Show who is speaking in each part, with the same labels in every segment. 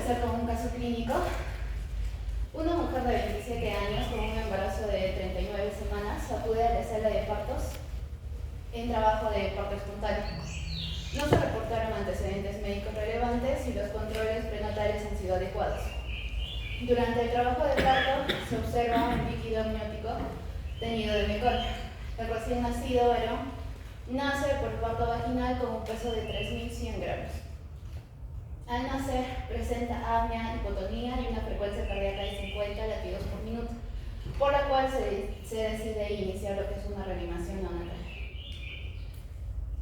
Speaker 1: empezar con un caso clínico. Una mujer de 27 años con un embarazo de 39 semanas acude a la sala de partos en trabajo de parto espontáneo. No se reportaron antecedentes médicos relevantes y los controles prenatales han sido adecuados. Durante el trabajo de parto se observa un líquido amniótico teñido de meconio. El recién nacido varón nace por parto vaginal con un peso de 3.100 gramos. Al nacer presenta apnea, hipotonía y una frecuencia cardíaca de 50 latidos por minuto, por la cual se decide iniciar lo que es una reanimación neonatal.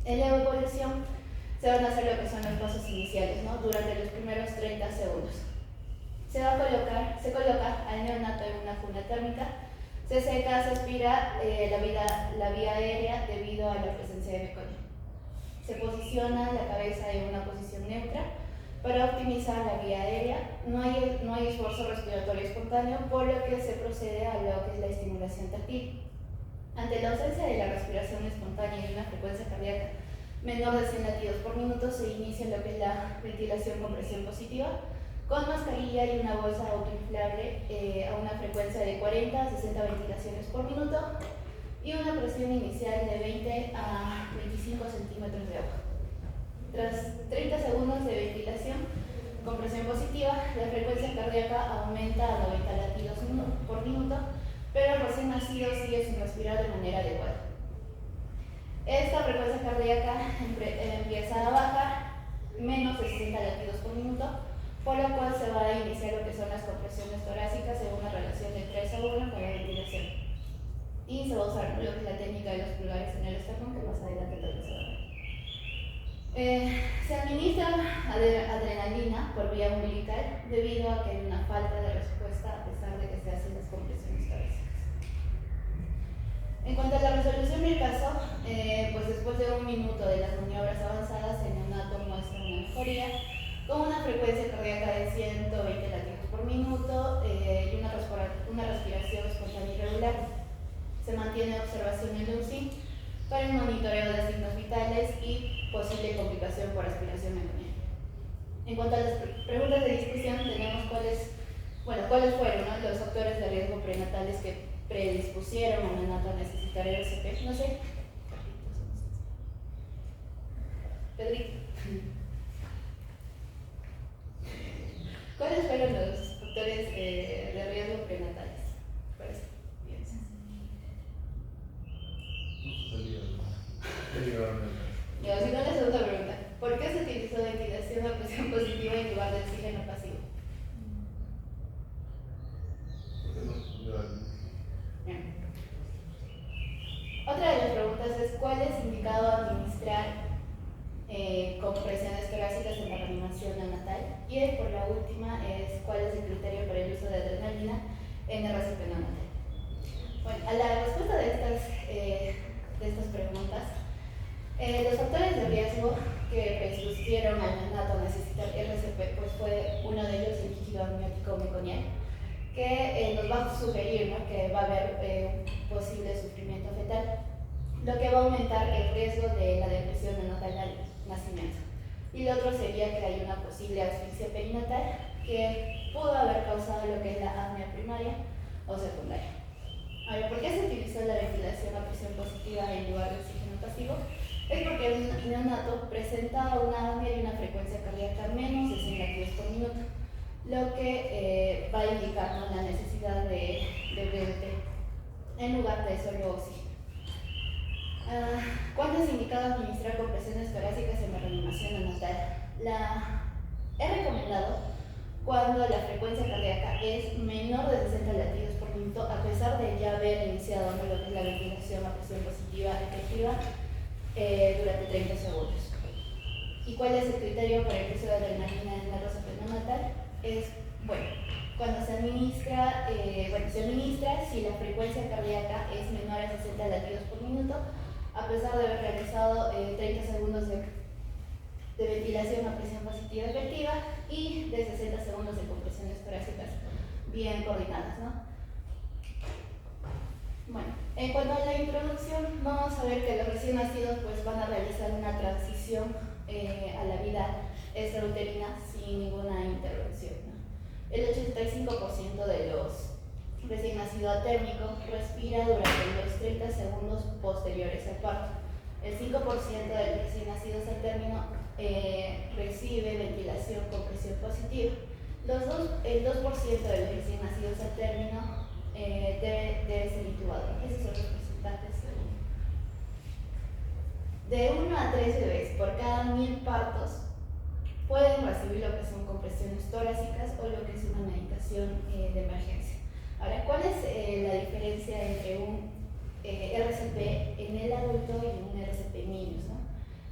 Speaker 1: En la evolución se van a hacer lo que son los pasos iniciales, ¿no? Durante los primeros 30 segundos. Se coloca al neonato en una cuna térmica, se seca, se aspira la vía aérea debido a la presencia de meconio. Se posiciona la cabeza en una posición neutra para optimizar la vía aérea. No hay esfuerzo respiratorio espontáneo, por lo que se procede a lo que es la estimulación táctil. Ante la ausencia de la respiración espontánea y una frecuencia cardíaca menor de 100 latidos por minuto, se inicia lo que es la ventilación con presión positiva, con mascarilla y una bolsa autoinflable a una frecuencia de 40 a 60 ventilaciones por minuto y una presión inicial de 20 a 25 centímetros de agua. Tras 30 segundos de ventilación con presión positiva, la frecuencia cardíaca aumenta a 90 latidos por minuto, pero el recién nacido sigue sin respirar de manera adecuada. Esta frecuencia cardíaca empieza a bajar menos de 60 latidos por minuto, por lo cual se va a iniciar lo que son las compresiones torácicas en una relación de 3 a 1 con la ventilación. Y se va a usar lo que es la técnica de los pulgares en el esternón, que más adelante también se va a ver. Se administra adrenalina por vía umbilical debido a que hay una falta de respuesta a pesar de que se hacen las compresiones torácicas. En cuanto a la resolución del caso, pues después de 1 minuto de las maniobras avanzadas, el neonato muestra una mejoría con una frecuencia cardíaca de 120 latidos por minuto y una respiración espontánea irregular. Se mantiene observación en UCI para el monitoreo de signos vitales y posible complicación por aspiración meconiana. En cuanto a las preguntas de discusión, tenemos cuáles fueron, ¿no?, los factores de riesgo prenatales que predispusieron al neonato a necesitar el RCP. No sé. Pedrito. ¿Cuáles fueron los factores de riesgo prenatales? ¿Cuáles piensas? Y si no, la segunda pregunta. ¿Por qué se utilizó ventilación a presión positiva en lugar de oxígeno pasivo? Bien. Otra de las preguntas es: ¿cuál es indicado administrar compresiones torácicas en la reanimación neonatal? Y por la última es: ¿cuál es el criterio para el uso de adrenalina en RCP neonatal? Bueno, a la respuesta de estas preguntas, los factores de riesgo que predispusieron al neonato a necesitar RCP, pues fue uno de ellos el líquido amniótico meconial, que nos va a sugerir, ¿no?, que va a haber un posible sufrimiento fetal, lo que va a aumentar el riesgo de la depresión neonatal al nacimiento. Y lo otro sería que hay una posible asfixia perinatal que pudo haber causado lo que es la apnea primaria o secundaria. Ahora, ¿por qué se utilizó la ventilación a presión positiva en lugar de oxígeno pasivo? Es porque el neonato presenta una apnea y una frecuencia cardíaca menos de 100 latidos por minuto, lo que va a indicar, ¿no?, la necesidad de BUT en lugar de solo oxígeno. ¿Cuándo es indicado administrar compresiones torácicas en la reanimación neonatal? Es recomendado cuando la frecuencia cardíaca es menor de 60 latidos por minuto, a pesar de ya haber iniciado, ¿no?, lo que es la ventilación a presión positiva efectiva durante 30 segundos. ¿Y cuál es el criterio para el uso de adrenalina en la RCP neonatal? Es, cuando se administra si la frecuencia cardíaca es menor a 60 latidos por minuto, a pesar de haber realizado 30 segundos de ventilación a presión positiva efectiva y de 60 segundos de compresiones torácicas bien coordinadas, ¿no? Bueno, en cuanto a la introducción, vamos a ver que los recién nacidos pues van a realizar una transición a la vida extrauterina sin ninguna intervención, ¿no? El 85% de los recién nacido atérmico respira durante los 30 segundos posteriores al parto. El 5% de los recién nacidos al término recibe ventilación con presión positiva. El 2% de los recién nacidos al término debe ser intubado. Esos son los porcentajes. De 1 a 3 bebés por cada 1000 partos pueden recibir lo que son compresiones torácicas o lo que es una medicación de emergencia. Ahora, ¿cuál es la diferencia entre un RCP en el adulto y un RCP en niños, ¿no?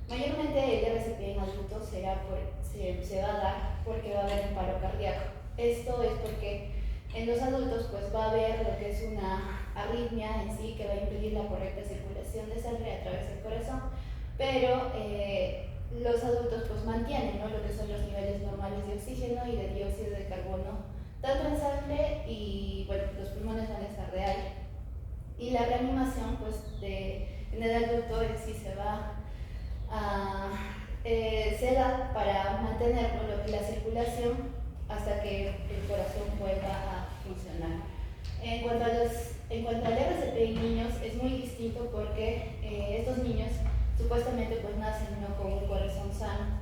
Speaker 1: Mayormente el RCP en adultos se va a dar porque va a haber un paro cardíaco. Esto es porque en los adultos pues va a haber lo que es una arritmia en sí que va a impedir la correcta circulación de sangre a través del corazón, pero los adultos pues mantienen, ¿no?, lo que son los niveles normales de oxígeno y de dióxido de carbono tanto en sangre y bueno, los pulmones van a estar de aire. Y la reanimación pues en el adulto en sí se da para mantener, ¿no?, lo que es la circulación hasta que el corazón vuelva a funcionar. En cuanto al RCP en niños es muy distinto porque estos niños supuestamente pues nacen, ¿no?, con un corazón sano.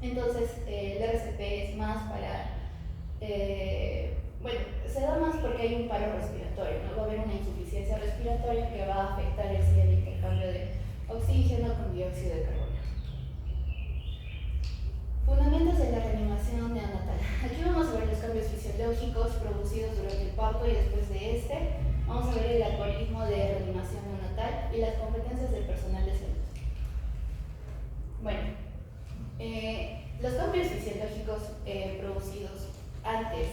Speaker 1: Entonces el RCP es más para, se da más porque hay un paro respiratorio, ¿no? Va a haber una insuficiencia respiratoria que va a afectar el intercambio de oxígeno con dióxido de carbono. Fundamentos de la reanimación neonatal. Aquí vamos a ver los cambios fisiológicos producidos durante el parto y después de este. Vamos a ver el algoritmo de reanimación neonatal y las competencias del personal de salud. Bueno, los cambios fisiológicos producidos antes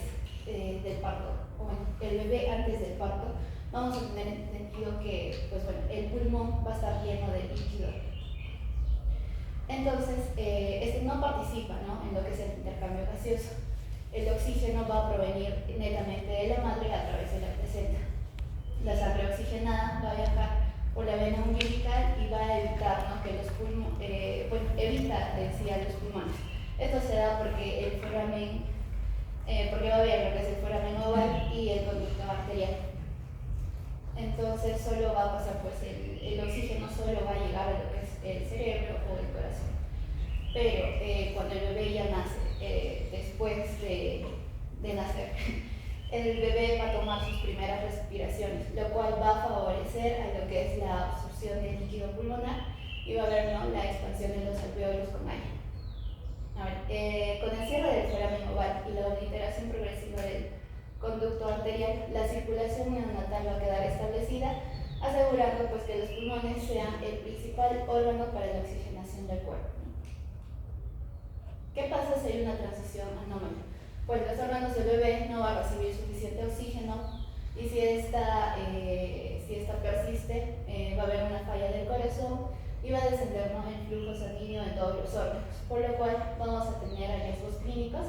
Speaker 1: del parto, o bueno, el bebé antes del parto, vamos a tener entendido que pues bueno, el pulmón va a estar lleno de líquido. Entonces, este no participa, ¿no?, en lo que es el intercambio gaseoso. El oxígeno va a provenir netamente de la madre a través de la placenta. La sangre oxigenada va a viajar por la vena umbilical y va a evitar, ¿no?, que los pulmones, evita a los pulmones. Esto se da porque el foramen, porque va a haber lo que es el foramen oval y el conducto arterial. Entonces solo va a pasar, pues el oxígeno solo va a llegar a lo que es el cerebro o el corazón. Pero cuando el bebé ya nace, después de nacer, el bebé va a tomar sus primeras respiraciones, lo cual va a favorecer a lo que es la absorción del líquido pulmonar y va a haber, ¿no?, la expansión de los alvéolos con aire. A ver, con el cierre del foramen oval y la obliteración progresiva del conducto arterial, la circulación neonatal va a quedar establecida, asegurando pues que los pulmones sean el principal órgano para la oxigenación del cuerpo. ¿Qué pasa si hay una transición anómala? Pues los órganos del bebé no van a recibir suficiente oxígeno y si esta persiste, va a haber una falla del corazón y va a descender, ¿no?, el flujo sanguíneo en todos los órganos, por lo cual vamos a tener hallazgos clínicos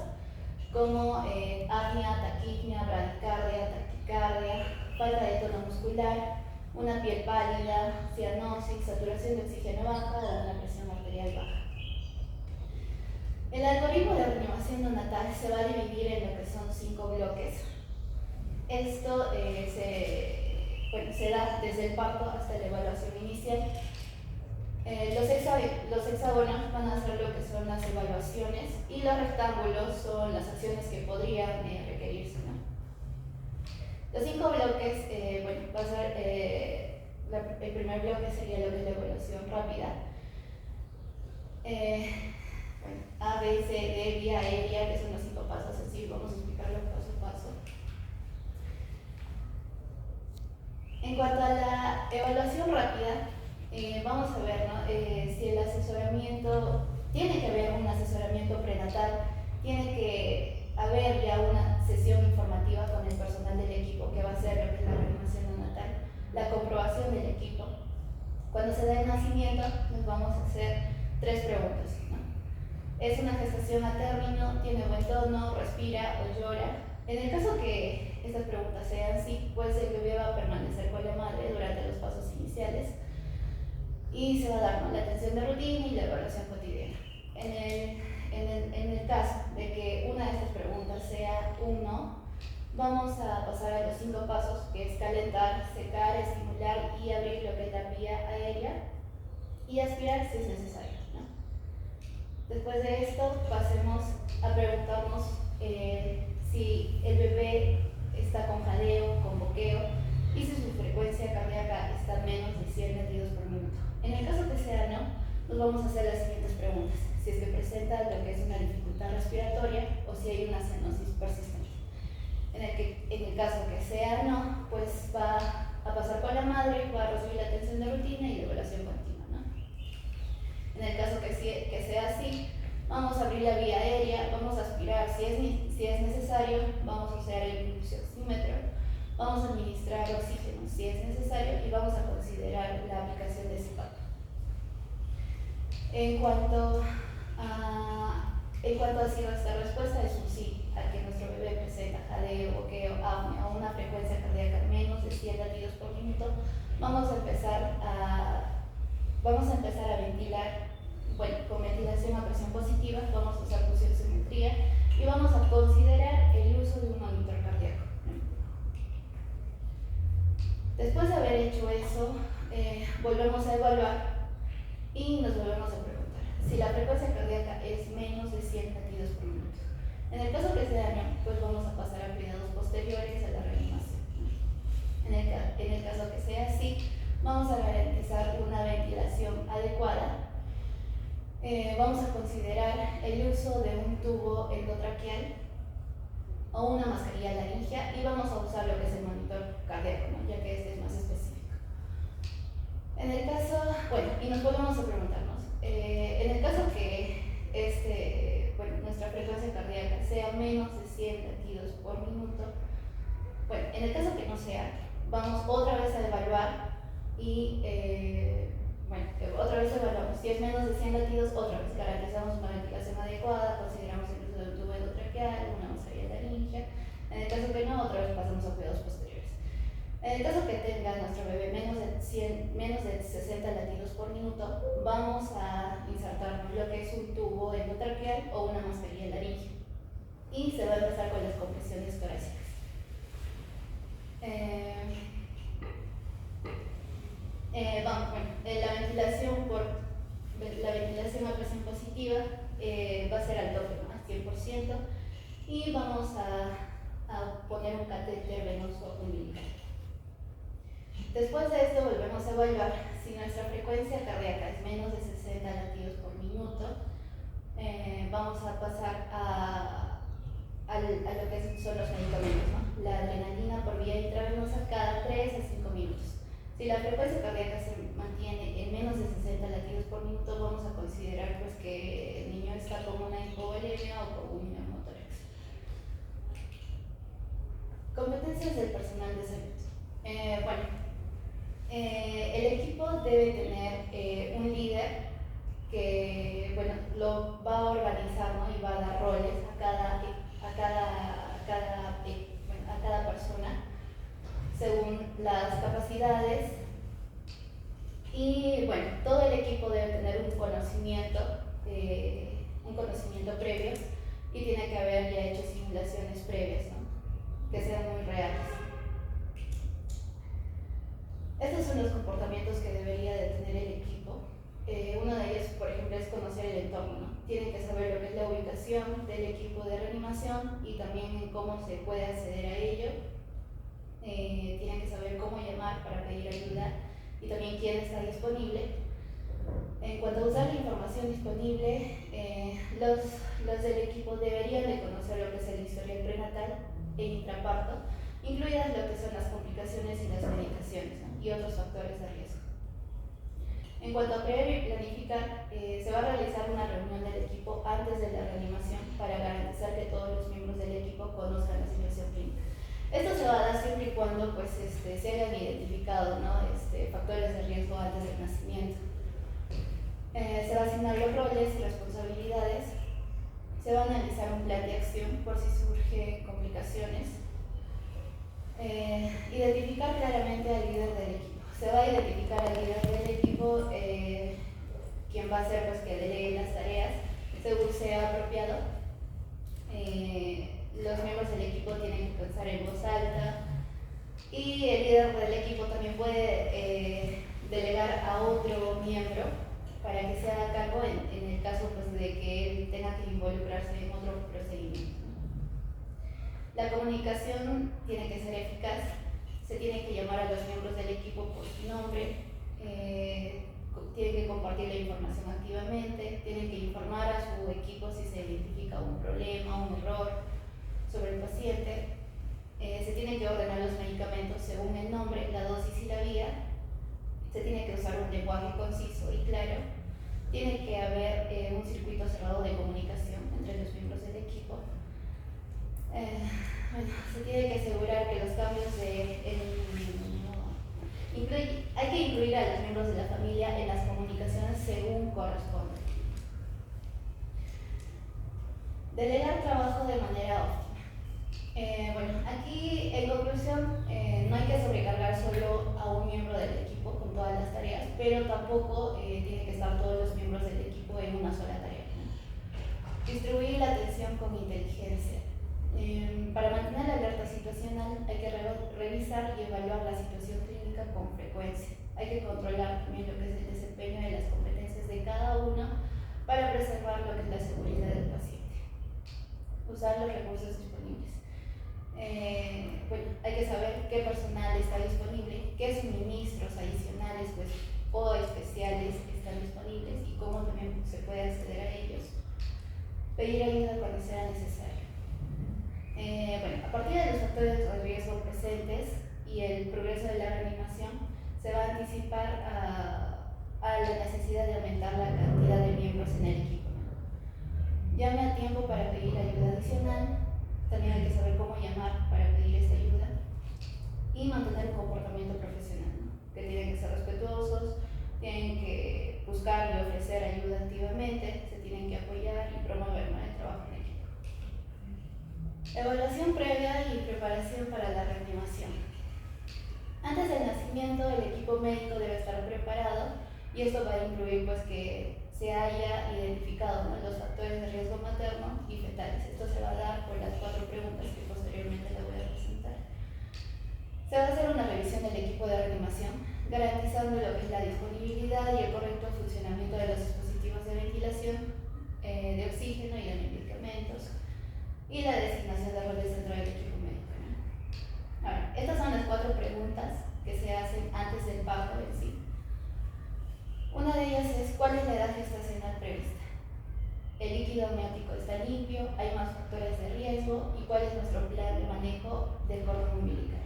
Speaker 1: como apnea, taquipnea, bradicardia, taquicardia, falta de tono muscular, una piel pálida, cianosis, saturación de oxígeno baja o una presión arterial baja. El algoritmo de reanimación neonatal se va a dividir en lo que son 5 bloques. Esto se da desde el parto hasta la evaluación inicial. Los hexágonos van a ser lo que son las evaluaciones y los rectángulos son las acciones que podrían requerirse, ¿no? Los 5 bloques, va a ser, el primer bloque sería lo que es la evaluación rápida. A, B, C, D, vía aérea, que son los 5 pasos, así vamos a explicarlo paso a paso. En cuanto a la evaluación rápida, vamos a ver, ¿no?, si el asesoramiento, tiene que haber un asesoramiento prenatal, tiene que haber ya una sesión informativa con el personal del equipo que va a hacer lo que es la reanimación neonatal, la comprobación del equipo. Cuando se da el nacimiento, nos vamos a hacer 3 preguntas, ¿no? ¿Es una gestación a término? ¿Tiene buen tono? ¿Respira o llora? En el caso que estas preguntas sean sí, pues el bebé va a permanecer con la madre durante los pasos iniciales y se va a dar, ¿no?, la atención de rutina y la evaluación cotidiana. En en el caso de que una de estas preguntas sea un no, vamos a pasar a los 5 pasos, que es calentar, secar, estimular y abrir lo que es la vía aérea y aspirar si es necesario, ¿no? Después de esto, pasemos a preguntarnos si el bebé está con jadeo, con boqueo y si su frecuencia cardíaca está menos de 100 latidos por minuto. En el caso que sea no, nos vamos a hacer las siguientes preguntas: si es que presenta lo que es una dificultad respiratoria o si hay una cianosis persistente. En el caso que sea no, pues va a pasar con la madre, va a recibir la atención de rutina y la evaluación continua, ¿no? En el caso que sea así, vamos a abrir la vía aérea, vamos a aspirar si es necesario, vamos a usar el pulso oxímetro, vamos a administrar oxígeno si es necesario y vamos a considerar la aplicación de CPAP. En cuanto ha sido esta respuesta, es un sí a que nuestro bebé presenta jadeo, boqueo, apnea o una frecuencia cardíaca menos de 100 latidos por minuto, vamos a empezar a ventilar, con ventilación a presión positiva, vamos a usar pulsioximetría y vamos a considerar el uso de un monitor cardíaco. Después de haber hecho eso, volvemos a evaluar y nos volvemos a preguntar si la frecuencia cardíaca es menos de 100 latidos por minuto. En el caso que sea no, pues vamos a pasar a cuidados posteriores a la reanimación. En el caso que sea así, vamos a garantizar una ventilación adecuada. Vamos a considerar el uso de un tubo endotraqueal o una mascarilla laringea y vamos a usar lo que es el monitor cardíaco, ¿no? Ya que este es más específico. En el caso, y nos volvemos a preguntarnos, en el caso que nuestra frecuencia cardíaca sea menos de 100 latidos por minuto, en el caso que no sea, vamos otra vez a evaluar y otra vez evaluamos. Si es menos de 100 latidos, otra vez garantizamos una ventilación adecuada, consideramos el uso de un tubo endotraqueal, una mascarilla laringea. En el caso que no, otra vez pasamos a cuidados posteriores. En el caso que tenga nuestro bebé menos de 60 latidos por minuto, vamos a insertar lo que es un tubo endotraqueal o una mascarilla laringea. Y se va a empezar con las compresiones torácicas. La ventilación a presión positiva va a ser al tope, ¿no? Al 100%, y vamos a poner un catéter venoso umbilical. Después de esto volvemos a evaluar si nuestra frecuencia cardíaca es menos de 60 latidos por minuto. Vamos a pasar a lo que son los medicamentos, ¿no? La adrenalina por vía intravenosa cada 3 a 5 minutos. Si la frecuencia cardíaca se mantiene en menos de 60 latidos por minuto, vamos a considerar que el niño está con una hipovolemia o con un neumotórax. Competencias del personal de salud. El equipo debe tener un líder que lo va a organizar, ¿no? Y va a dar roles a cada persona según las capacidades, y todo el equipo debe tener un conocimiento previo, y tiene que haber ya hecho simulaciones previas, ¿no? Que sean muy reales. Estos son los comportamientos que debería de tener el equipo. Uno de ellos, por ejemplo, es conocer el entorno, ¿no? Tienen que saber lo que es la ubicación del equipo de reanimación y también cómo se puede acceder a ello. Tienen que saber cómo llamar para pedir ayuda y también quién está disponible. En cuanto a usar la información disponible, los del equipo deberían de conocer lo que es el historial prenatal e intraparto, incluidas lo que son las complicaciones y las medicaciones, ¿no? Y otros factores de riesgo. En cuanto a prever y planificar, se va a realizar una reunión del equipo antes de la reanimación para garantizar que todos los miembros del equipo conozcan la situación clínica. Esto se va a dar siempre y cuando se hayan identificado, ¿no? Factores de riesgo antes del nacimiento. Se va a asignar los roles y responsabilidades. Se va a analizar un plan de acción por si surgen complicaciones. Identificar claramente al líder del equipo. Se va a identificar al líder del equipo, quien va a ser que delegue las tareas. según sea apropiado. Los miembros del equipo tienen que pensar en voz alta y el líder del equipo también puede delegar a otro miembro para que se haga cargo en el caso pues, de que él tenga que involucrarse en otro procedimiento. La comunicación tiene que ser eficaz, se tiene que llamar a los miembros del equipo por su nombre, tienen que compartir la información activamente, tienen que informar a su equipo si se identifica un problema, un error sobre el paciente, se tienen que ordenar los medicamentos según el nombre, la dosis y la vía, se tiene que usar un lenguaje conciso y claro, tiene que haber un circuito cerrado de comunicación entre los miembros del equipo. Se tiene que asegurar que los cambios hay que incluir a los miembros de la familia en las comunicaciones según corresponde. Delegar trabajo de manera óptima. Aquí en conclusión no hay que sobrecargar solo a un miembro del equipo con todas las tareas, pero tampoco tienen que estar todos los miembros del equipo en una sola tarea. Distribuir la atención con inteligencia. Para mantener la alerta situacional hay que revisar y evaluar la situación clínica con frecuencia. Hay que controlar también lo que es el desempeño de las competencias de cada uno para preservar lo que es la seguridad del paciente. Usar los recursos disponibles. Hay que saber qué personal está disponible, qué suministros adicionales o especiales están disponibles y cómo también se puede acceder a ellos. Pedir ayuda cuando sea necesario. A partir de los factores de riesgo presentes y el progreso de la reanimación, se va a anticipar a la necesidad de aumentar la cantidad de miembros en el equipo. Llame a tiempo para pedir ayuda adicional, también hay que saber cómo llamar para pedir esta ayuda y mantener un comportamiento profesional, que tienen que ser respetuosos, tienen que buscar y ofrecer ayuda activamente, se tienen que apoyar y promover el trabajo en equipo. Evaluación previa y preparación para la reanimación. Antes del nacimiento, el equipo médico debe estar preparado y esto va a incluir que se haya identificado los factores de riesgo materno y fetales. Esto se va a dar por las 4 preguntas que posteriormente le voy a presentar. Se va a hacer una revisión del equipo de reanimación, garantizando lo que es la disponibilidad y el correcto funcionamiento de los dispositivos de ventilación, de oxígeno y de medicamentos, y la designación de roles dentro del equipo médico. Ahora, estas son las 4 preguntas que se hacen antes del parto en sí. Una de ellas es: ¿cuál es la edad gestacional prevista? ¿El líquido amniótico está limpio? ¿Hay más factores de riesgo? ¿Y cuál es nuestro plan de manejo del cordón umbilical?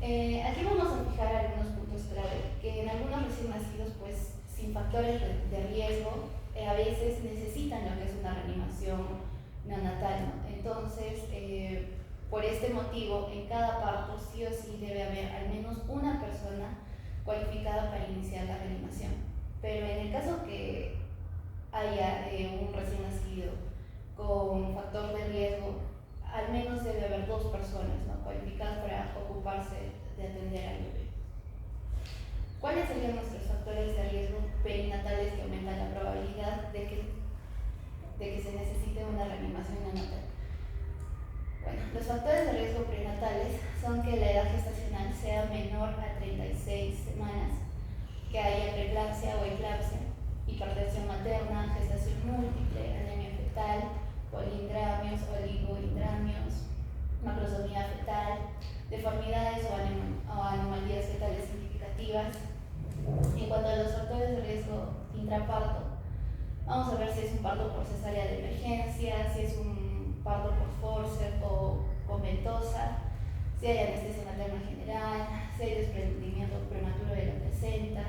Speaker 1: Aquí vamos a fijar algunos puntos clave que en algunos recién nacidos, sin factores de riesgo, a veces necesitan lo que es una reanimación neonatal, Entonces, por este motivo, en cada parto sí o sí debe haber al menos una persona cualificada para iniciar la reanimación. Pero en el caso que haya un recién nacido con factor de riesgo, al menos debe haber 2 personas cualificadas para ocuparse de atender al bebé. ¿Cuáles serían nuestros factores de riesgo perinatales que aumentan la probabilidad de que se necesite una reanimación neonatal? Los factores de riesgo prenatales son que la edad gestacional sea menor a 36 semanas, que haya preeclampsia o eclampsia, hipertensión materna, gestación múltiple, anemia fetal, polindramios, oligoindramios, macrosomía fetal, deformidades o anomalías fetales significativas. En cuanto a los factores de riesgo intraparto, vamos a ver si es un parto por cesárea de emergencia, si es un parto por forceps o con ventosa, si hay anestesia materna general, si hay desprendimiento prematuro de la placenta,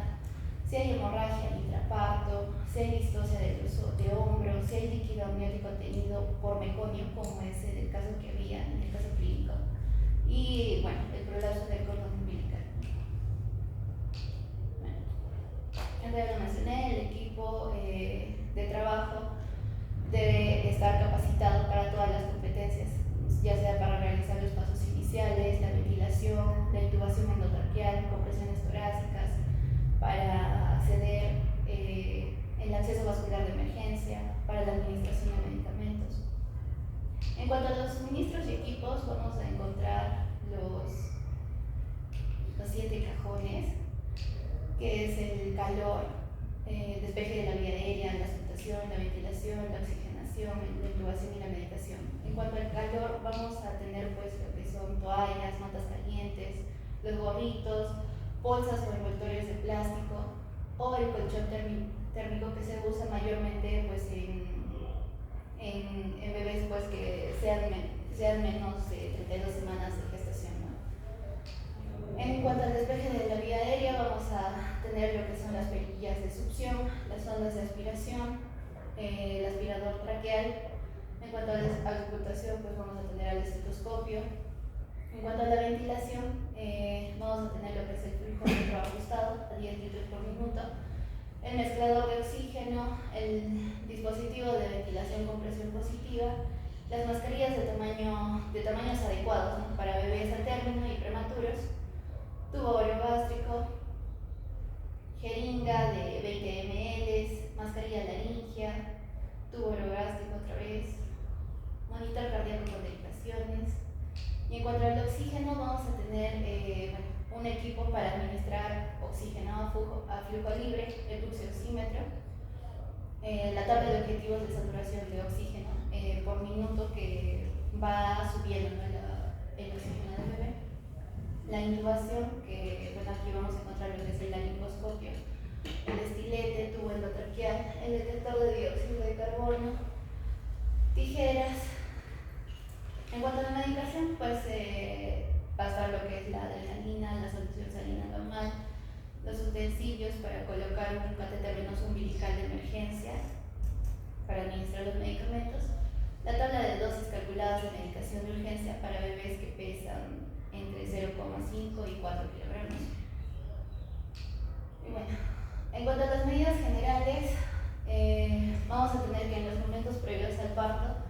Speaker 1: si hay hemorragia intraparto, si hay distocia de hombro, si hay líquido amniótico tenido por meconio, como es en el caso que había en el caso clínico, y el prolapso del cordón umbilical. Ya lo mencioné, el equipo de trabajo debe estar capacitado para todas las competencias, ya sea para realizar los pasos iniciales, la ventilación, la intubación endotraqueal, compresiones torácicas, para acceder el acceso vascular de emergencia, En cuanto a los suministros y equipos, vamos a encontrar los 7 cajones, que es el calor, despeje de la vía aérea, la aceptación, la ventilación, la oxigenación, la intubación y la medicación. En cuanto al calor, vamos a tener pues lo que son toallas, mantas calientes, los gorritos, bolsas o envoltorios de plástico, o el colchón térmico que se usa mayormente pues en bebés pues que sean menos de 32 semanas de gestación, ¿no? En cuanto al despeje de la vía aérea, vamos a tener lo que son las perillas de succión, las sondas de aspiración, el aspirador traqueal. En cuanto a la auscultación, pues vamos a tener el estetoscopio. En cuanto a la ventilación, vamos a tener lo que es el flujo retroajustado a 10 litros por minuto, el mezclador de oxígeno, el dispositivo de ventilación con presión positiva, las mascarillas de tamaños adecuados, ¿no?, para bebés a término y prematuros, tubo orogástrico, jeringa de 20 ml, mascarilla laringea, tubo orogástrico otra vez, monitor cardíaco con derivaciones. Y en cuanto al oxígeno, vamos a tener un equipo para administrar oxígeno a flujo libre, el pulsioxímetro, la tabla de objetivos de saturación de oxígeno por minuto que va subiendo, ¿no?, el oxígeno del bebé, la intubación, que aquí vamos a encontrar lo que es el laringoscopio, el estilete, tubo endotraqueal, el detector de dióxido de carbono, tijeras. En cuanto a la medicación, pues va a estar lo que es la adrenalina, la solución salina normal, los utensilios para colocar un catéter venoso umbilical de emergencia para administrar los medicamentos, la tabla de dosis calculadas de medicación de urgencia para bebés que pesan entre 0,5 y 4 kilogramos. Y bueno, en cuanto a las medidas generales, vamos a tener que en los momentos previos al parto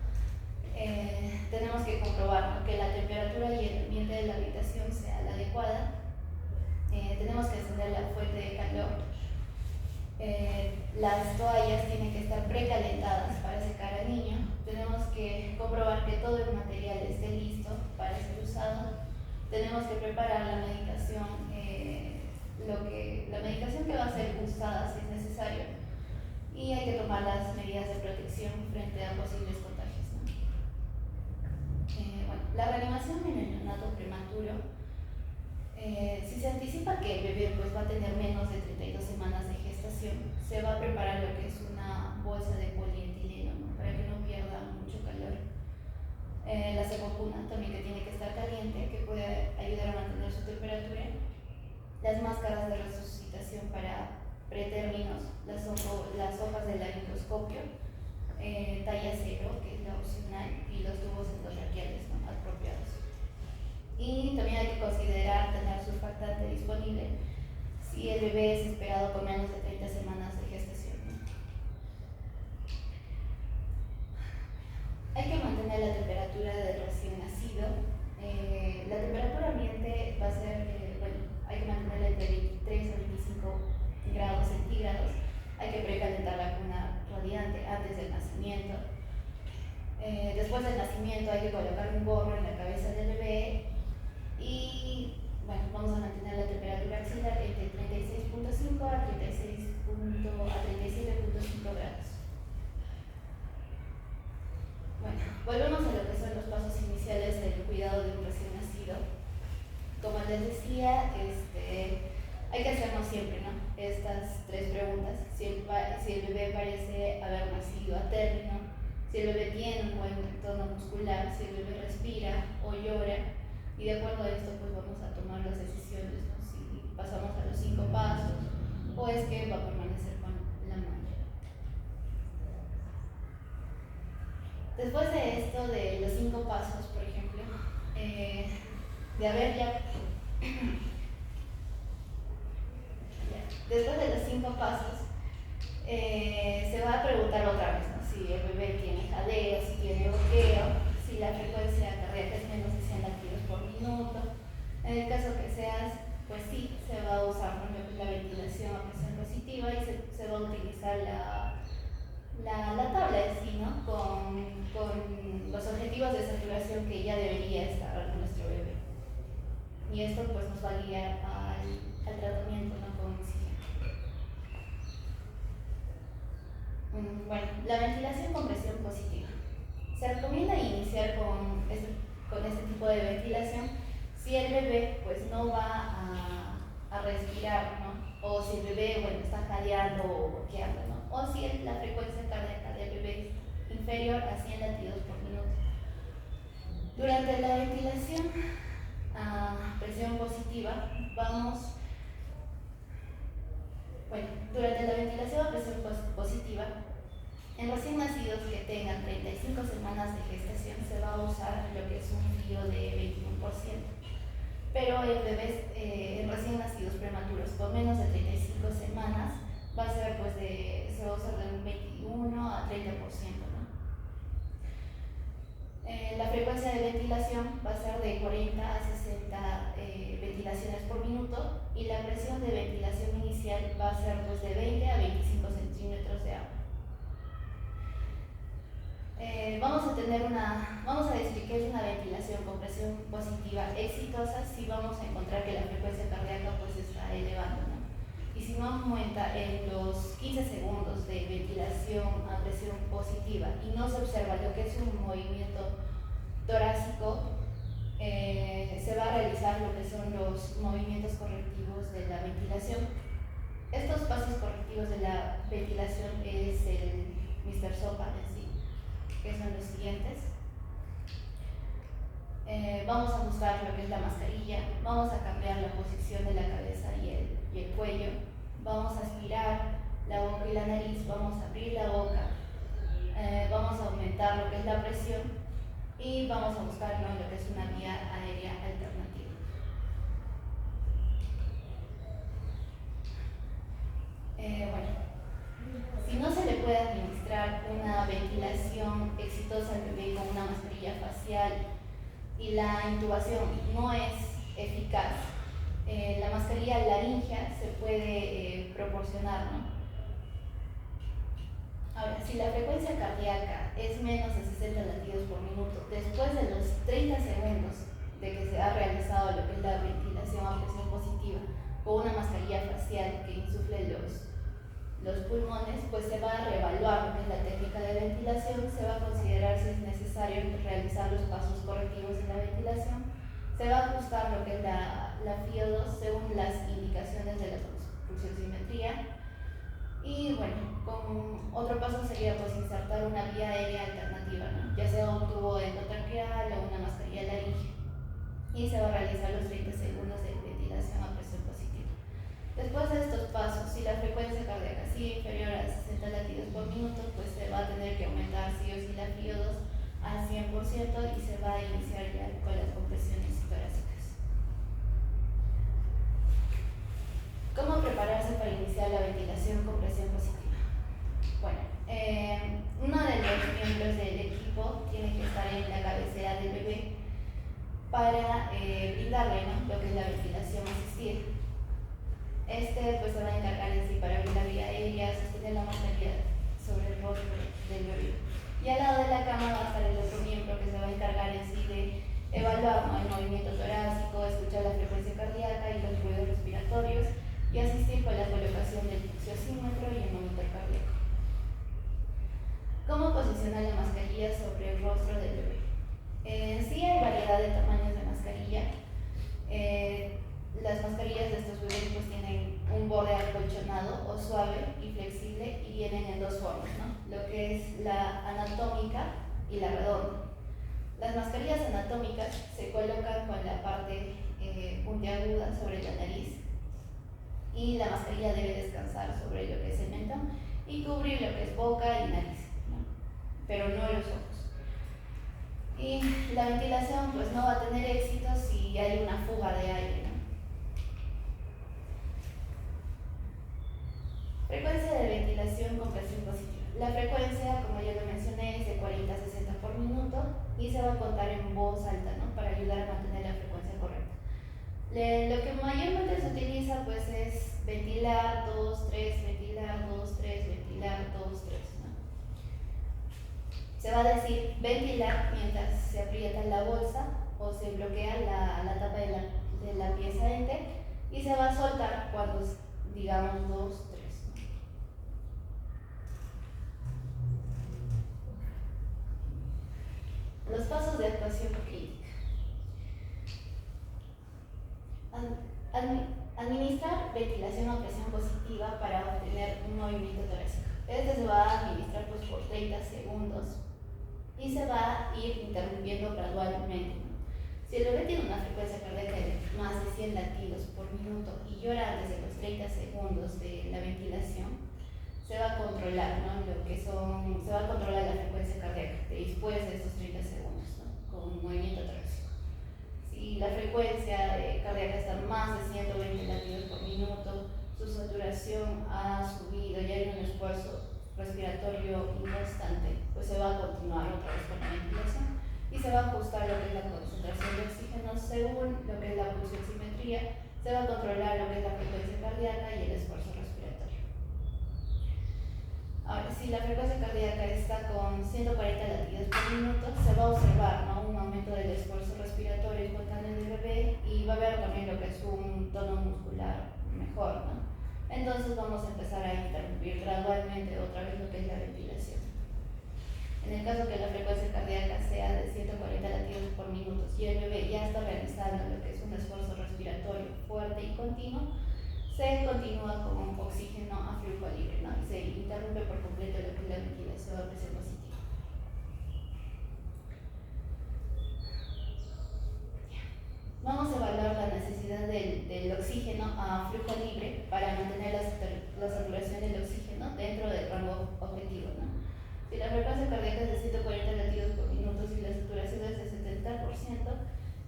Speaker 1: tenemos que comprobar, ¿no?, que la temperatura y el ambiente de la habitación sea la adecuada. Tenemos que encender la fuente de calor. Las toallas tienen que estar precalentadas para secar al niño. Tenemos que comprobar que todo el material esté listo para ser usado. Tenemos que preparar la medicación, la medicación que va a ser usada si es necesario. Y hay que tomar las medidas de protección frente a posibles contagios, ¿no? La reanimación en el neonato prematuro, si se anticipa que el bebé pues, va a tener menos de 32 semanas de gestación, se va a preparar lo que es una bolsa de polietileno, ¿no?, para que no pierda mucho calor. La cebopuna también, que tiene que estar caliente, que puede ayudar a mantener su temperatura. Las máscaras de resucitación para pretérminos, las hojas del laringoscopio, talla 0, que es la opcional, y los tubos endotraqueales, ¿no?, apropiados. Y también hay que considerar tener surfactante disponible si el bebé es esperado con menos de 30 semanas de gestación, ¿no? Hay que mantener la temperatura del recién nacido. La temperatura ambiente va a ser, hay que mantenerla entre 23 a 25 grados centígrados. Hay que precalentar la cuna radiante antes del nacimiento. Después del nacimiento hay que colocar un gorro en la cabeza del bebé y bueno, vamos a mantener la temperatura axilar entre 36.5 a 37.5 grados. Bueno, volvemos a lo que son los pasos iniciales del cuidado de un recién nacido. Como les decía, hay que hacernos siempre, ¿no?, estas 3 preguntas: si el bebé parece haber nacido a término, si el bebé tiene un buen tono muscular, si el bebé respira o llora, y de acuerdo a esto pues vamos a tomar las decisiones, ¿no?, si pasamos a los 5 pasos o es que va a permanecer con la madre. Después de esto, de los 5 pasos, por ejemplo, de haber ya después de los 5 pasos, se va a preguntar otra vez, ¿no?, si el bebé tiene jadeo, si tiene boqueo, si la frecuencia cardíaca es menos de 100 latidos por minuto. En el caso que seas, pues sí, se va a usar, por ejemplo, la ventilación a presión positiva y se va a utilizar la tabla en sí, ¿no?, con los objetivos de Bueno, la ventilación con presión positiva. Se recomienda iniciar con este tipo de ventilación si el bebé pues no va a respirar, ¿no? O si el bebé está jadeando o boqueando, ¿no? O si la frecuencia cardíaca del bebé es inferior a 100 latidos por minuto. Durante la ventilación a presión positiva durante la ventilación a presión positiva, en recién nacidos que tengan 35 semanas de gestación se va a usar lo que es un frío de 21%. Pero en bebés recién nacidos prematuros con menos de 35 semanas va a ser se va a usar de un 21 a 30%, ¿no? La frecuencia de ventilación va a ser de 40 a 60 ventilaciones por minuto y la presión de ventilación inicial va a ser de 20 a 25 centímetros de agua. Vamos a decir que es una ventilación con presión positiva exitosa si vamos a encontrar que la frecuencia cardíaca está elevando, ¿no? Y si no aumenta en los 15 segundos de ventilación a presión positiva y no se observa lo que es un movimiento torácico, se va a realizar lo que son los movimientos correctivos de la ventilación. Estos pasos correctivos de la ventilación es el Mr. Sopa en sí, que son los siguientes. Vamos a ajustar lo que es la mascarilla, vamos a cambiar la posición de la cabeza y el cuello, vamos a aspirar la boca y la nariz, vamos a abrir la boca, vamos a aumentar lo que es la presión y vamos a buscar lo que es una vía aérea alternativa. Si no se le puede administrar una ventilación exitosa al bebé con una mascarilla facial y la intubación no es eficaz, la mascarilla laringea se puede proporcionar, ¿no? Ahora, si la frecuencia cardíaca es menos de 60 latidos por minuto, después de los 30 segundos de que se ha realizado lo que es la ventilación a presión positiva con una mascarilla facial que insufle los pulmones, pues se va a reevaluar lo que es la técnica de ventilación, se va a considerar si es necesario realizar los pasos correctivos en la ventilación, se va a ajustar lo que es la FIO2 según las indicaciones de la pulsioximetría. Y con otro paso sería insertar una vía aérea alternativa, ¿no? Ya sea un tubo endotraqueal o una mascarilla laringea. Y se va a realizar los 30 segundos de ventilación a presión positiva. Después de estos pasos, si la frecuencia cardíaca sigue inferior a 60 latidos por minuto, pues se va a tener que aumentar sí o sí la FIO2 al 100% y se va a iniciar ya con las compresiones torácicas. ¿Cómo prepararse para iniciar la ventilación con presión positiva? Uno de los miembros del equipo tiene que estar en la cabecera del bebé para brindarle, ¿no?, lo que es la ventilación asistida. Se va a encargar en sí para abrir la vía aérea, sostener la mascarilla sobre el rostro del bebé. Y al lado de la cama va a estar el otro miembro que se va a encargar en sí de evaluar, ¿no?, el movimiento torácico, escuchar la frecuencia cardíaca y los ruidos respiratorios y asistir con la colocación del pulsiosímetro y el monitor cardíaco. ¿Cómo posicionar la mascarilla sobre el rostro del bebé? Sí hay variedad de tamaños de mascarilla. Las mascarillas de estos bebés tienen un borde acolchonado o suave y flexible y vienen en dos formas, ¿no?, lo que es la anatómica y la redonda. Las mascarillas anatómicas se colocan con la parte puntiaguda sobre la nariz y la mascarilla debe descansar sobre lo que es el mentón y cubrir lo que es boca y nariz, ¿no?, pero no los ojos. Y la ventilación no va a tener éxito si hay una fuga de aire, ¿no? Frecuencia de ventilación con presión positiva. La frecuencia, como ya lo mencioné, es de 40 a 60 por minuto y se va a contar en voz alta, ¿no?, para ayudar a mantener la frecuencia correcta. Lo que mayormente se utiliza es ventilar 2, 3, ventilar 2, 3, ventilar 2, 3, ¿no? Se va a decir ventilar mientras se aprieta la bolsa o se bloquea la tapa de la pieza ente y se va a soltar cuando digamos 2, 3. situación crítica. Administrar ventilación a presión positiva para obtener un movimiento torácico. Este se va a administrar pues, por 30 segundos y se va a ir interrumpiendo gradualmente. Si el bebé tiene una frecuencia cardíaca de más de 100 latidos por minuto y llora antes de los 30 segundos de la ventilación, se va a controlar, se va a controlar la frecuencia cardíaca después de estos 30 segundos, con un movimiento torácico. Si la frecuencia cardíaca está más de 120 latidos por minuto, su saturación ha subido y hay un esfuerzo respiratorio inconstante, pues se va a continuar otra vez con la ventilación y se va a ajustar lo que es la concentración de oxígeno según lo que es la pulsioximetría, se va a controlar lo que es la frecuencia cardíaca y el esfuerzo respiratorio. Ahora, si la frecuencia cardíaca está con 140 latidos por minuto, se va a observar un aumento del esfuerzo respiratorio espontáneo del bebé y va a haber también lo que es un tono muscular mejor, Entonces vamos a empezar a interrumpir gradualmente otra vez lo que es la ventilación. En el caso que la frecuencia cardíaca sea de 140 latidos por minuto y el bebé ya está realizando lo que es un esfuerzo respiratorio fuerte y continuo, se continúa con oxígeno a flujo libre, y se interrumpe por completo lo que es la ventilación a presión positiva. Vamos a evaluar la necesidad del oxígeno a flujo libre para mantener la saturación del oxígeno dentro del rango objetivo. Si la frecuencia cardíaca es de 140 latidos por minuto y la saturación es de 70%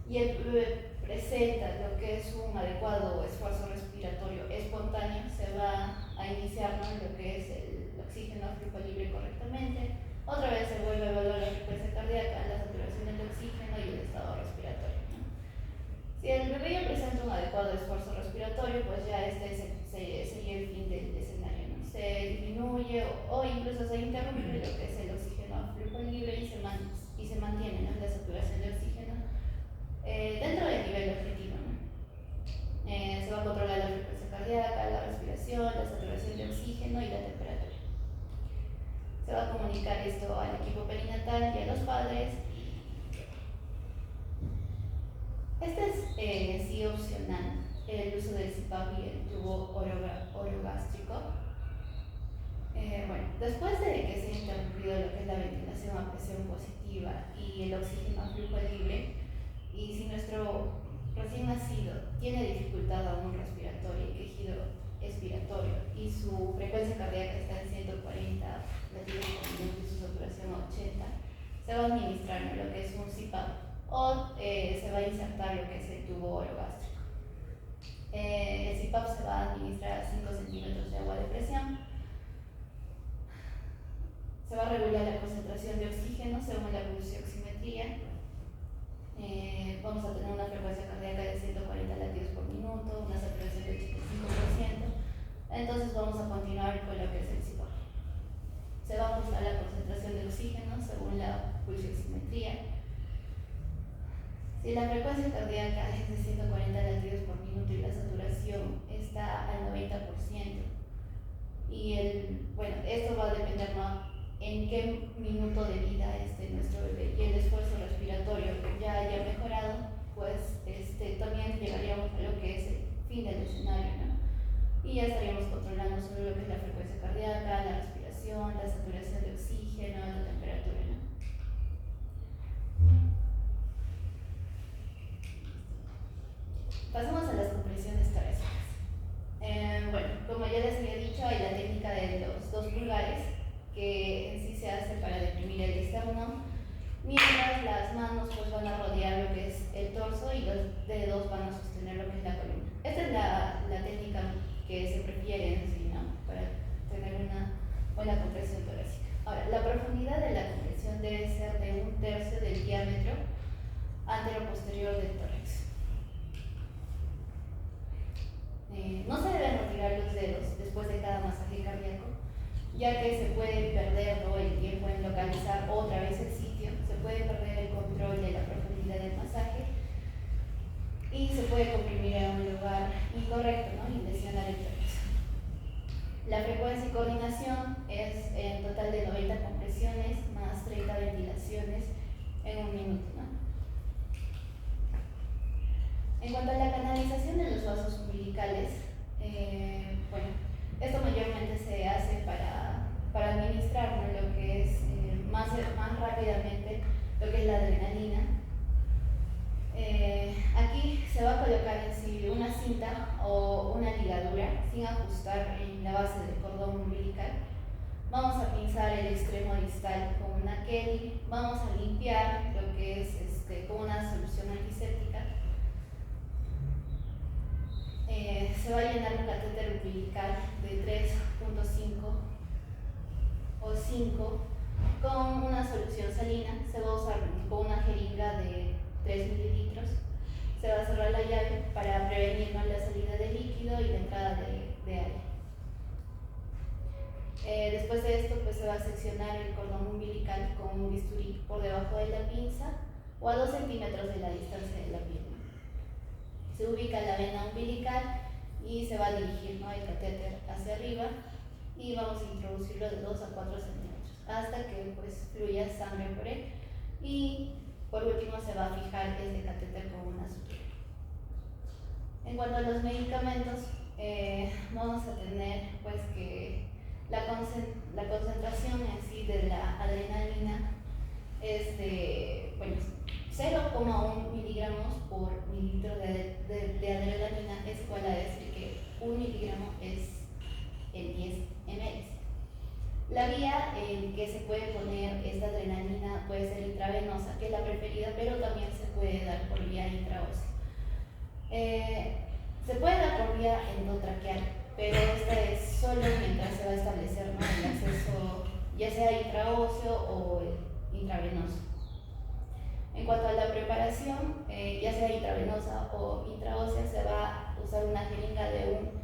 Speaker 1: y el bebé presenta lo que es un adecuado esfuerzo respiratorio espontáneo, se va a iniciar lo que es el oxígeno a flujo libre correctamente. Otra vez se vuelve a evaluar la frecuencia cardíaca, la saturación del oxígeno y el estado respiratorio. Si el bebé ya presenta un adecuado esfuerzo respiratorio, pues ya sería el fin del escenario. Se disminuye o incluso se interrumpe lo que es el oxígeno a flujo libre y se mantiene la saturación de oxígeno dentro del nivel objetivo. Se va a controlar la frecuencia cardíaca, la respiración, la saturación de oxígeno y la temperatura. Se va a comunicar esto al equipo perinatal y a los padres. Este es sí opcional, el uso del CPAP y el tubo orogástrico. Después de que se ha interrumpido lo que es la ventilación a presión positiva y el oxígeno a flujo libre, y si nuestro recién nacido tiene dificultad aún respiratoria y quejido expiratorio y su frecuencia cardíaca está en 140 latidos por minuto y su saturación a 80, se va a administrar lo que es un CPAP o se va a insertar lo que es el tubo orogástrico. El CPAP se va a administrar a 5 centímetros de agua de presión. Se va a regular la concentración de oxígeno según la pulsioximetría. Vamos a tener una frecuencia cardíaca de 140 latidos por minuto, una saturación de 85%. Entonces vamos a continuar con lo que es el CPAP. Se va a ajustar la concentración de oxígeno según la pulsioximetría. Si la frecuencia cardíaca es de 140 latidos por minuto y la saturación está al 90%, y esto va a depender en qué minuto de vida esté nuestro bebé y el esfuerzo respiratorio ya haya mejorado, pues también llegaríamos a lo que es el fin del escenario, y ya estaríamos controlando solo lo que es la frecuencia cardíaca, la respiración, la saturación de oxígeno, la temperatura. Pasamos a las compresiones torácicas. Como ya les había dicho, hay la técnica de los 2 pulgares, que en sí se hace para deprimir el esternón, mientras las manos pues van a rodear lo que es el torso y los dedos van a sostener lo que es la columna. Esta es la técnica que se prefiere en sí, para tener una buena compresión torácica. Ahora, la profundidad de la compresión debe ser de 1/3 del diámetro antero-posterior del tórax. No se deben retirar los dedos después de cada masaje cardíaco, ya que se puede perder todo el tiempo en localizar otra vez el sitio, se puede perder el control de la profundidad del masaje y se puede comprimir en un lugar incorrecto, y lesionar el tórax. La frecuencia y coordinación es en total de 90 compresiones más 30 ventilaciones en un minuto. En cuanto a la canalización de los vasos umbilicales, bueno, esto mayormente se hace para administrar, ¿no?, lo que es más rápidamente lo que es la adrenalina. Aquí se va a colocar en sí una cinta o una ligadura sin ajustar en la base del cordón umbilical. Vamos a pinzar el extremo distal con una Kelly. Vamos a limpiar lo que es con una solución antiséptica. Se va a llenar un catéter umbilical de 3.5 o 5 con una solución salina. Se va a usar con una jeringa de 3 mililitros. Se va a cerrar la llave para prevenir la salida de líquido y la entrada de aire. Después de esto, pues se va a seccionar el cordón umbilical con un bisturí por debajo de la pinza o a 2 centímetros de la distancia de la piel. Se ubica la vena umbilical y se va a dirigir, ¿no?, el catéter hacia arriba y vamos a introducirlo de 2 a 4 centímetros hasta que pues fluya sangre por él, y por último se va a fijar este catéter con una sutura. En cuanto a los medicamentos, vamos a tener pues que la concentración en sí de la adrenalina es de 0,1 miligramos por mililitro de adrenalina, es igual a decir que 1 miligramo es en 10 ml. La vía en que se puede poner esta adrenalina puede ser intravenosa, que es la preferida, pero también se puede dar por vía intraósea. Se puede dar por vía endotraqueal, pero esta es solo mientras se va a establecer, ¿no?, el acceso ya sea intraóseo o intravenoso. En cuanto a la preparación, ya sea intravenosa o intraósea, se va a usar una jeringa de 1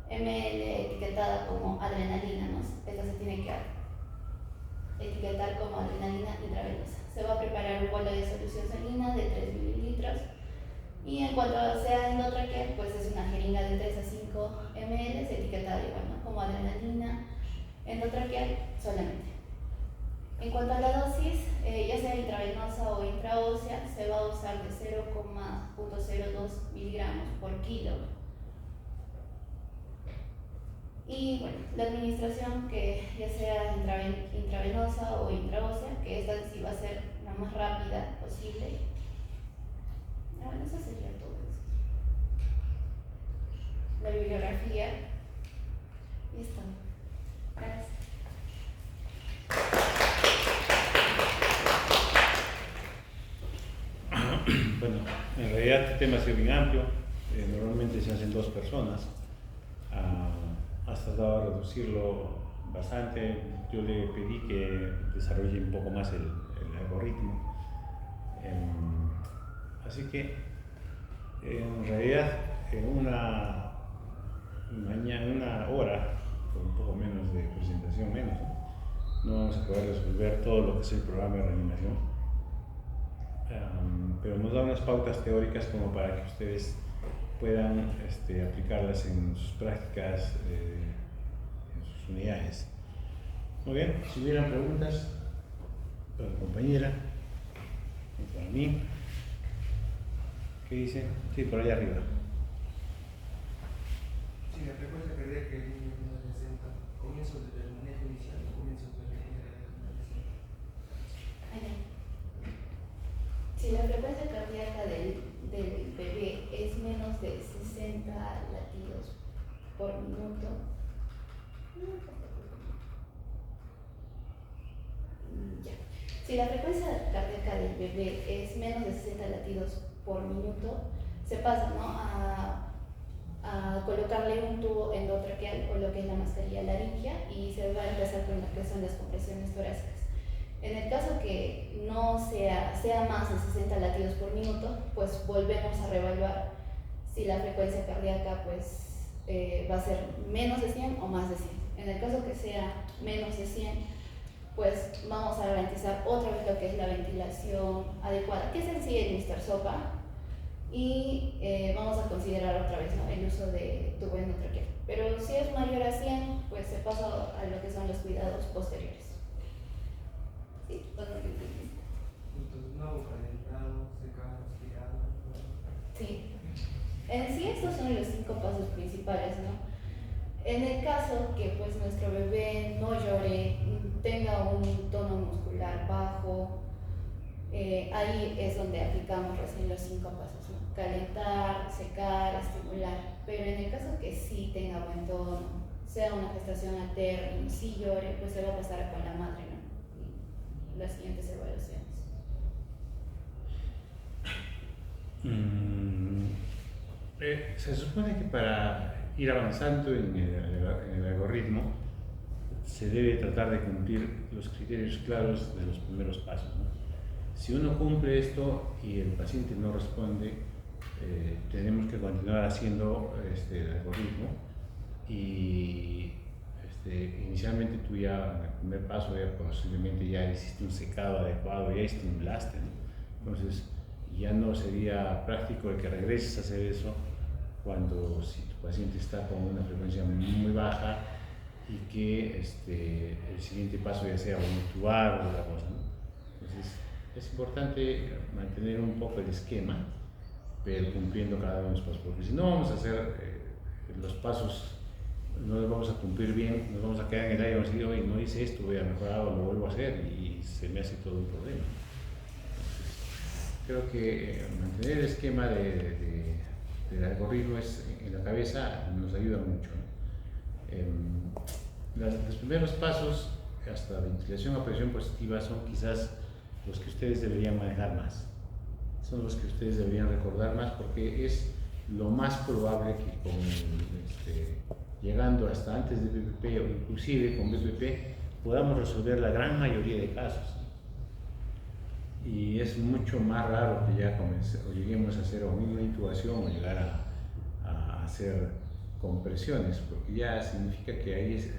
Speaker 1: ml etiquetada como adrenalina, ¿no? Esta se tiene que etiquetar como adrenalina intravenosa. Se va a preparar un bolo de solución salina de 3 mililitros. Y en cuanto sea endotraqueal, pues es una jeringa de 3 a 5 ml etiquetada igual, ¿no?, como adrenalina endotraqueal solamente. En cuanto a la dosis, ya sea intravenosa o intraósea, se va a usar de 0,02 miligramos por kilo. Y bueno, la administración, que ya sea intravenosa o intraósea, que esta sí va a ser la más rápida posible. Bueno, eso sería todo eso. La bibliografía. Listo. Gracias.
Speaker 2: Bueno, en realidad este tema ha sido bien amplio. Normalmente se hacen 2 personas. Has tratado de reducirlo bastante. Yo le pedí que desarrolle un poco más el algoritmo. Así que, en realidad, en una hora, con un poco menos de presentación, no vamos a poder resolver todo lo que es el programa de reanimación. Pero nos da unas pautas teóricas como para que ustedes puedan aplicarlas en sus prácticas, en sus unidades. Muy bien, si hubieran preguntas para la compañera y para mí. ¿Qué dicen? Sí, por allá arriba.
Speaker 3: Sí, la frecuencia cardíaca es menos de 60. ¿Comienzo del manejo inicial o comienzo de la
Speaker 1: Si la frecuencia cardíaca del bebé es menos de 60 latidos por minuto, ya. Si la frecuencia cardíaca del bebé es menos de 60 latidos por minuto, se pasa, ¿no?, a colocarle un tubo endotraqueal o lo que es la mascarilla laringea, y se va a empezar con lo que son las compresiones torácicas. En el caso que no sea más de 60 latidos por minuto, pues volvemos a reevaluar si la frecuencia cardíaca pues, va a ser menos de 100 o más de 100. En el caso que sea menos de 100, pues vamos a garantizar otra vez lo que es la ventilación adecuada, que es en sí el Mr. Sopa, y vamos a considerar otra vez, ¿no?, el uso de tubo endotraqueal. Pero si es mayor a 100, pues se pasa a lo que son los cuidados posteriores. Sí,
Speaker 3: Entonces, no hago calentado, secado, aspirado.
Speaker 1: Sí. En sí estos son los 5 pasos principales, ¿no? En el caso que pues nuestro bebé no llore, tenga un tono muscular bajo, ahí es donde aplicamos recién los 5 pasos, ¿no? Calentar, secar, estimular. Pero en el caso que sí tenga buen tono, sea una gestación a término, sí llore, pues se va a pasar con la madre, ¿no? Y las siguientes evaluaciones.
Speaker 2: Se supone que para ir avanzando en el algoritmo se debe tratar de cumplir los criterios claros de los primeros pasos, ¿no? Si uno cumple esto y el paciente no responde, tenemos que continuar haciendo el algoritmo y inicialmente tú ya en el primer paso ya posiblemente ya hiciste un secado adecuado, ya estimulaste, ¿no? Entonces ya no sería práctico el que regreses a hacer eso cuando si tu paciente está con una frecuencia muy baja y que el siguiente paso ya sea un intubar o otra cosa, ¿no? Entonces es importante mantener un poco el esquema, pero cumpliendo cada uno de los pasos, porque si no vamos a hacer los pasos, no los vamos a cumplir bien, nos vamos a quedar en el aire y vamos a decir, oye, no hice esto, voy a mejorar o lo vuelvo a hacer y se me hace todo un problema. Creo que mantener el esquema del algoritmo en la cabeza nos ayuda mucho, ¿no? Los primeros pasos, hasta ventilación a presión positiva, son quizás los que ustedes deberían manejar más. Son los que ustedes deberían recordar más porque es lo más probable que llegando hasta antes de BPP o inclusive con BPP podamos resolver la gran mayoría de casos. Y es mucho más raro que ya lleguemos a hacer o una intubación o llegar a hacer compresiones, porque ya significa que ahí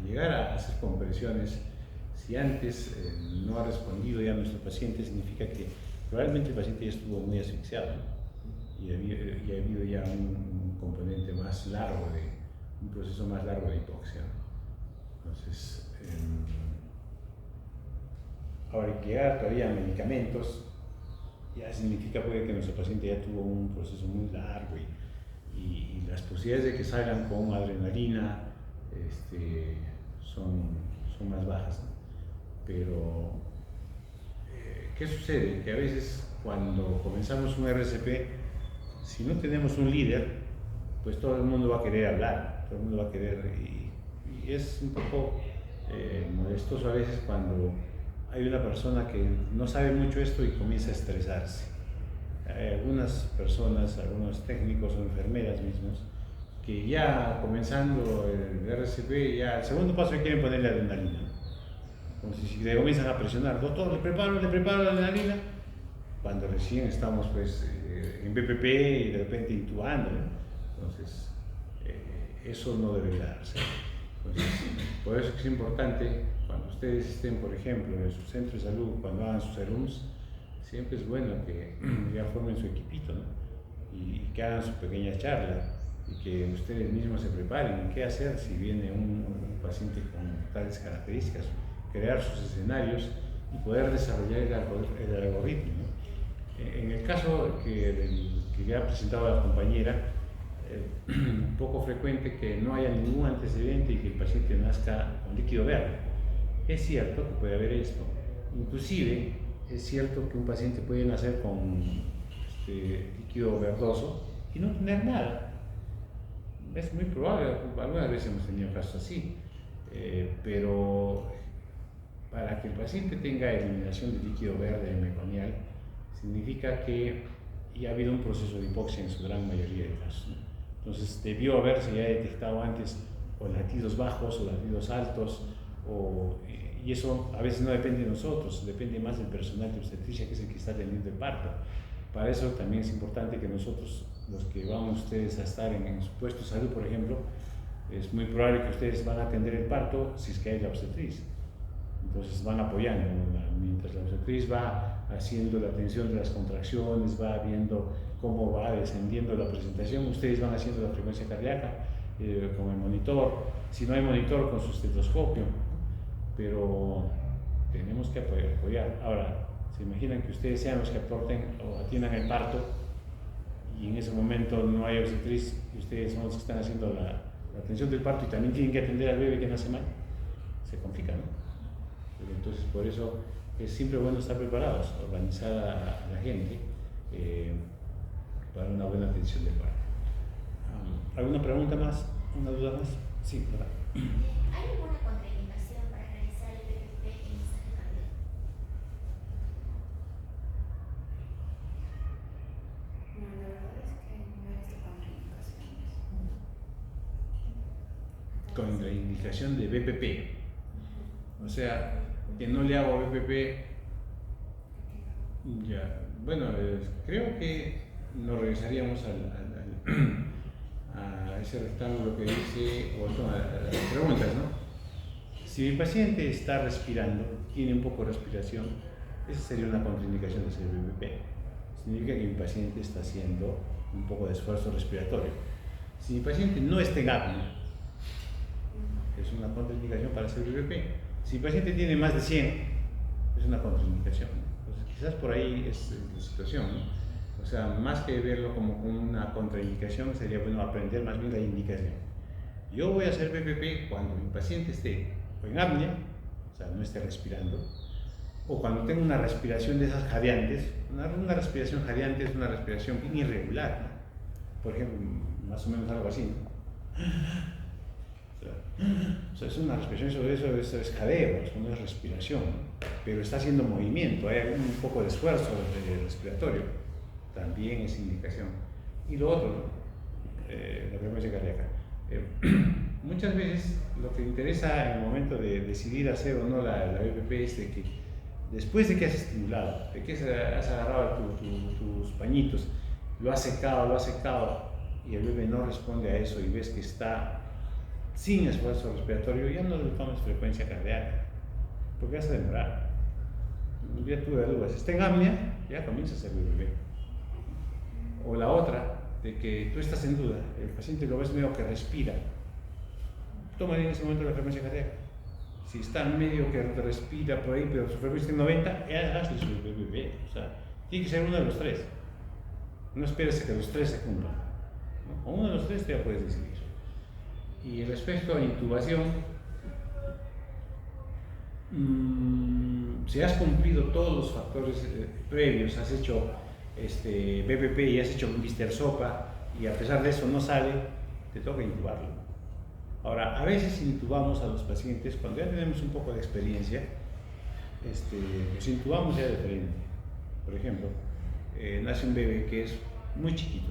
Speaker 2: llegar a hacer compresiones, si antes no ha respondido ya nuestro paciente, significa que probablemente el paciente ya estuvo muy asfixiado, ¿no? Y ha habido ya un componente más largo, un proceso más largo de hipoxia, ¿no? Entonces, ahora que llegar todavía a medicamentos, ya significa puede que nuestro paciente ya tuvo un proceso muy largo y las posibilidades de que salgan con adrenalina son más bajas, ¿no? Pero, ¿qué sucede? Que a veces cuando comenzamos un RCP, si no tenemos un líder, pues todo el mundo va a querer hablar, todo el mundo va a querer, y es un poco molestoso a veces cuando hay una persona que no sabe mucho esto y comienza a estresarse. Hay algunas personas, algunos técnicos o enfermeras mismos, que ya comenzando el RCP, ya el segundo paso quieren ponerle adrenalina. Entonces, si le comienzan a presionar, doctor, le preparo la adrenalina, cuando recién estamos pues, en BPP y de repente intubando, ¿no? Entonces, eso no debería darse. Entonces, por eso es importante, cuando ustedes estén, por ejemplo, en su centro de salud, cuando hagan sus serums, siempre es bueno que ya formen su equipito, ¿no? Y que hagan su pequeña charla y que ustedes mismos se preparen qué hacer si viene un paciente con tales características, crear sus escenarios y poder desarrollar el algoritmo, ¿no? En el caso que ya presentaba la compañera, poco frecuente que no haya ningún antecedente y que el paciente nazca con líquido verde. Es cierto que puede haber esto, inclusive es cierto que un paciente puede nacer con líquido verdoso y no tener nada. Es muy probable, algunas veces hemos tenido casos así, pero para que el paciente tenga eliminación de líquido verde meconial, significa que ya ha habido un proceso de hipoxia en su gran mayoría de casos, ¿no? Entonces debió haberse ya detectado antes o latidos bajos o latidos altos, y eso a veces no depende de nosotros, depende más del personal de obstetricia, que es el que está atendiendo el parto. Para eso también es importante que nosotros, los que vamos ustedes a estar en su puesto de salud, por ejemplo, es muy probable que ustedes van a atender el parto si es que hay la obstetriz. Entonces van apoyando, mientras la obstetriz va haciendo la atención de las contracciones, va viendo cómo va descendiendo la presentación, ustedes van haciendo la frecuencia cardíaca con el monitor, si no hay monitor con su estetoscopio, pero tenemos que apoyar. Ahora, se imaginan que ustedes sean los que aporten o atiendan el parto y en ese momento no hay obstetriz y ustedes son los que están haciendo la atención del parto y también tienen que atender al bebé que nace mal, se complica, ¿no? Pero entonces por eso es siempre bueno estar preparados, organizar a la gente para una buena atención del parto. ¿Alguna pregunta más? ¿Una duda más? Sí, ¿verdad?
Speaker 4: ¿Hay alguna contraindicación para realizar el PPP en mensaje cardíaco?
Speaker 1: No, la verdad es que no he visto contraindicaciones.
Speaker 2: Contraindicación de BPP. O sea, que no le hago BPP, ya, bueno, creo que nos regresaríamos a ese rectángulo que dice, o a las preguntas, ¿no? Si mi paciente está respirando, tiene un poco de respiración, esa sería una contraindicación de hacer BPP. Significa que mi paciente está haciendo un poco de esfuerzo respiratorio. Si mi paciente no está en apnea, es una contraindicación para hacer BPP. Si el paciente tiene más de 100, es una contraindicación. Entonces, quizás por ahí es la situación, ¿no? O sea, más que verlo como una contraindicación, sería bueno aprender más bien la indicación. Yo voy a hacer BPP cuando mi paciente esté o en apnea, o sea, no esté respirando, o cuando tenga una respiración de esas jadeantes. Una respiración jadeante es una respiración bien irregular, ¿no? Por ejemplo, más o menos algo así, ¿no? O sea, es una respiración, eso es jadeo, eso no es respiración, ¿no? Pero está haciendo movimiento, hay un poco de esfuerzo respiratorio, también es indicación. Y lo otro, la frecuencia cardíaca. Muchas veces lo que interesa en el momento de decidir hacer o no la BPP es de que después de que has estimulado, de que has agarrado tus pañitos, lo has secado y el bebé no responde a eso y ves que está sin esfuerzo respiratorio, ya no le tomes frecuencia cardíaca, porque vas a demorar. Ya tú dudas, si está en apnea, ya comienza a hacer bebé. O la otra, de que tú estás en duda, el paciente lo ves medio que respira, tómale en ese momento la frecuencia cardíaca. Si está medio que respira por ahí, pero su frecuencia es 90, ya hazle su bebé. O sea, tiene que ser uno de los tres. No esperes a que los tres se cumplan, ¿no? O uno de los tres te ya puedes decidir. Y respecto a intubación, si has cumplido todos los factores previos, has hecho BPP y has hecho blister sopa y a pesar de eso no sale, te toca intubarlo. Ahora, a veces intubamos a los pacientes cuando ya tenemos un poco de experiencia, los intubamos ya de frente. Por ejemplo, nace un bebé que es muy chiquito,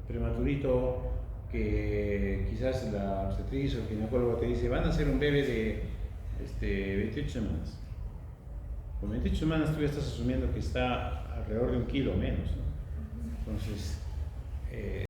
Speaker 2: prematurito, que quizás la obstetriz o el ginecólogo te dice van a hacer un bebé de 28 semanas. Con 28 semanas tú ya estás asumiendo que está alrededor de 1 kilo menos, ¿no? Entonces,